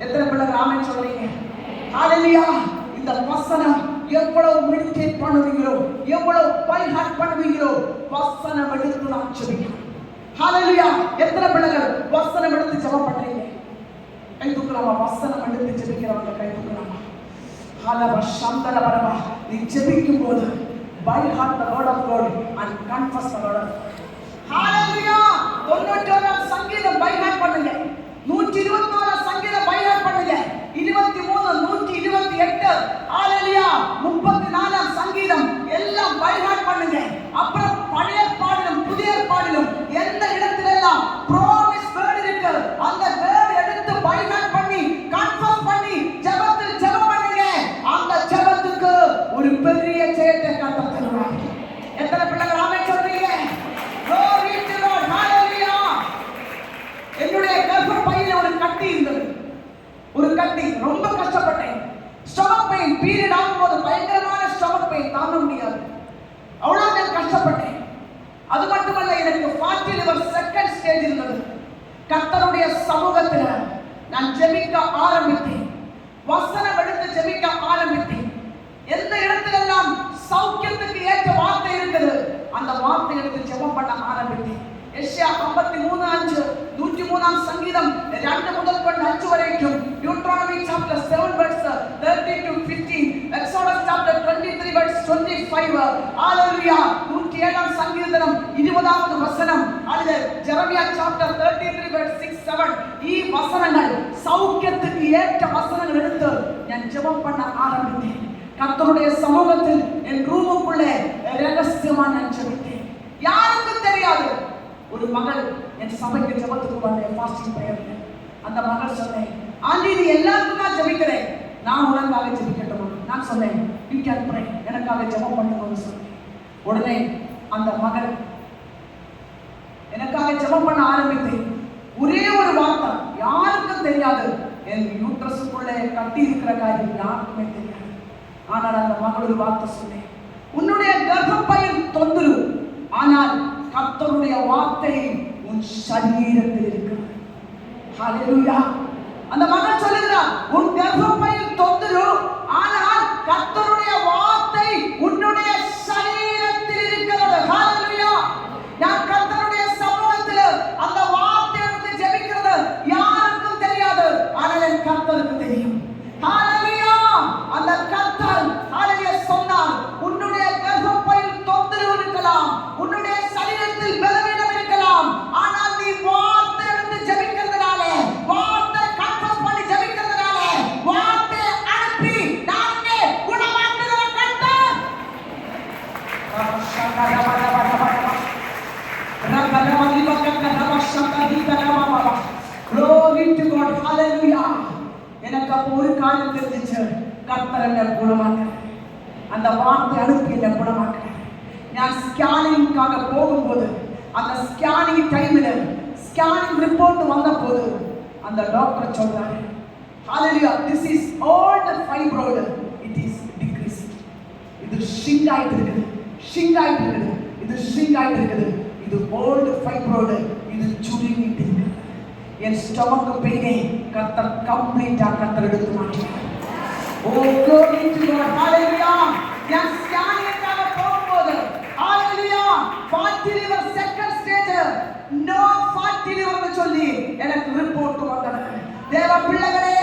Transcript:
எத்தனை பிள்ளைகள் ஆமென் சொல்றீங்க? ஹalleluya. இந்த வசனம் எவ்வளவு மெடிடேட் பண்ணுவீங்களோ, எவ்வளவு பை ஹார்ட் பண்ணுவீங்களோ, வசனம் எடுத்து நான் ஜெபிக்கிறேன். ஹalleluya. எத்தனை பிள்ளைகள் வசனம் எடுத்து ஜெபம் பண்றீங்க? கை தூக்கலாமா? வசனம் எடுத்து ஜெபிக்கிறவங்க கை தூக்கலாமா? ஹalleluya. சந்தல பரமா. நீ ஜெபிக்கும் போது by heart the word of God and confess the word of God. ஹalleluya. 91 சங்கீதம் by heart பண்ணுங்க. 124 சங்கீதம் by heart பண்ணுங்க. 23 128 ஹalleluya 34 சங்கீதம் எல்லாம் by heart பண்ணுங்க. அப்புறம் பழைய பாடலும் புதிய பாடலும் எந்த இடத்திலெல்லாம் promise word இருக்கு அந்த word எடுத்து by heart பண்ணி confess பண்ணி ஜெபத்தில் ஜெபம் பண்ணுங்க. அந்த ஜெபத்துக்கு ஒரு பெரிய ஜெயத்தை கர்த்தர் தருவார். எத்தனை பிள்ளைகள் ஆமென் சொல்றீங்க? glory to God. ஹalleluya. என்னுடைய கர்ப்பப்பையில ஒரு கட்டி இருந்தது. ஒரு கட்டி, ரொம்ப கஷ்டப்பட்டேன். ஸ்டொமக் பெயின் பீரியட் ஆகும்போது பயங்கரமான ஸ்டொமக் பெயின் தாங்க முடியாது. அவ்வளவு நான் கஷ்டப்பட்டேன். அது மட்டுமல்ல, எனக்கு 40 liver செகண்ட் ஸ்டேஜ் இருந்தது. கர்த்தருடைய சமூகத்தில் நான் ஜெபிக்க ஆரம்பித்தேன். வசனம் எடுத்து ஜெபிக்க ஆரம்பித்தேன். எந்த இடத்திலெல்லாம் சௌக்கியத்துக்கு ஏற்ற வார்த்தை இருக்குது அந்த வார்த்தை எடுத்து ஜெபம் பண்ண ஆரம்பித்தேன். எஸ்யா 53:5 103 சங்கீதம் 2 முதல் 5 வரைக்கும், Deuteronomy chapter 7 verse 30 to 15, Exodus chapter 23 verse 25, hallelujah 107 சங்கீதம் 20வது வசனம், அல்லது Jeremiah chapter 33 verse 6 7 ഈ வசனங்கள் சௌக்கியத்துக்கு ஏற்ற வசனங்கள் எடுத்து நான் ஜெபம் பண்ண ஆரம்பித்தேன். கர்த்தருடைய சமூகத்தில் என் ரூமுக்குள்ளே ரகசியமா நான் ஜெபித்தேன். யாருக்கும் தெரியாது. ஒரு மகள் என் சபைக்கு ஜெபத்துக்கு வந்தேன், ஃபாஸ்டிங் பிரேயர்ல. அந்த மகள் சொன்னேன், ஆண்டி நீ எல்லாருக்கும் தான் ஜெபிக்கிறேன், நான் உனக்காக ஜெபிக்கட்டுமா? நான் சொன்னேன், யூ கேன் ப்ரே, எனக்காக ஜெபம் பண்ணுங்கன்னு சொன்னேன். உடனே அந்த மகள் எனக்காக ஜெபம் பண்ண ஆரம்பித்தேன். ஒரே ஒரு வார்த்தை, யாருக்கும் தெரியாது. என் யூட்ரஸுக்குள்ளே கட்டி இருக்கிற காரியம் யாருக்குமே தெரியாது. ஆனால் அந்த மகள் ஒரு வார்த்தை சொன்னேன், உன்னுடைய கர்ப்பப்பையில் தொந்தரவு, ஆனால் கர்த்தருடைய வார்த்தை உன் சரீரத்தில் இருக்கிறது. ஹalleluya. அந்த மகன் சொல்லுகிறார், உன் கர்ப்பப்பையில் தொந்தரவு, ஆனால் கர்த்தருடைய வார்த்தை உன்னுடைய சரீரத்தில் இருக்கிறது. ஹalleluya. நான் கர்த்தருடைய சமூகத்தில் அந்த வார்த்தை எடுத்து ஜெபிக்கிறது யாருக்கும் தெரியாது, ஆனால் என் கர்த்தருக்கு தெரியும். ஹalleluya. அந்த கர்த்தர் ஹalleluya சொன்னார், உன்னுடைய கர்ப்பப்பையில் தொந்தரவு இருக்கலாம், உன்னுடைய சரீரத்தில் பலவீனம் இருக்கலாம், ஆனால் நீ வார்த்தை எடுத்து ஜெபிக்கிறதுனால, வார்த்தை கன்ஃபஸ் பண்ணி ஜெபிக்கிறதுனால, வார்த்தை அனுப்பி நானே குணமாக்குகிற கர்த்தர். Glory to God. Hallelujah. எனக்கு அப்போ ஒரு காரியம் தெரிஞ்சிச்சு, கர்த்தர் என்னை குணமாக்குறார். அந்த வார்த்தை அனுப்பி என்னை குணமாக்குறார். நான் ஸ்கேனிங்காக போகும்போது, அந்த ஸ்கேனிங் டைமில் ஸ்கேனிங் ரிப்போர்ட் வந்த போது அந்த டாக்டர் சொல்றாரு, ஹalleluya, this is all the fibroid, it is decreasing. இது ஷ்ரிங்க் ஆயிட்டு இருக்குது, ஷ்ரிங்க் ஆயிட்டு இருக்குது, இது ஷ்ரிங்க் ஆயிட்டு இருக்குது, இது old fibroid, இது சுருங்கிட்டு இருக்குது. என் ஸ்டொமக் பெயினை கர்த்தர் கம்ப்ளீட்டா கர்த்தர் எடுத்து மாட்டார். ஓ glory to God. Hallelujah. நான் ஸ்கேனிங்காக போகும்போது hallelujah 40 liver second stage, no 40 liver னு சொல்லி எனக்கு ரிப்போர்ட் வந்தது. தேவ பிள்ளைகளே,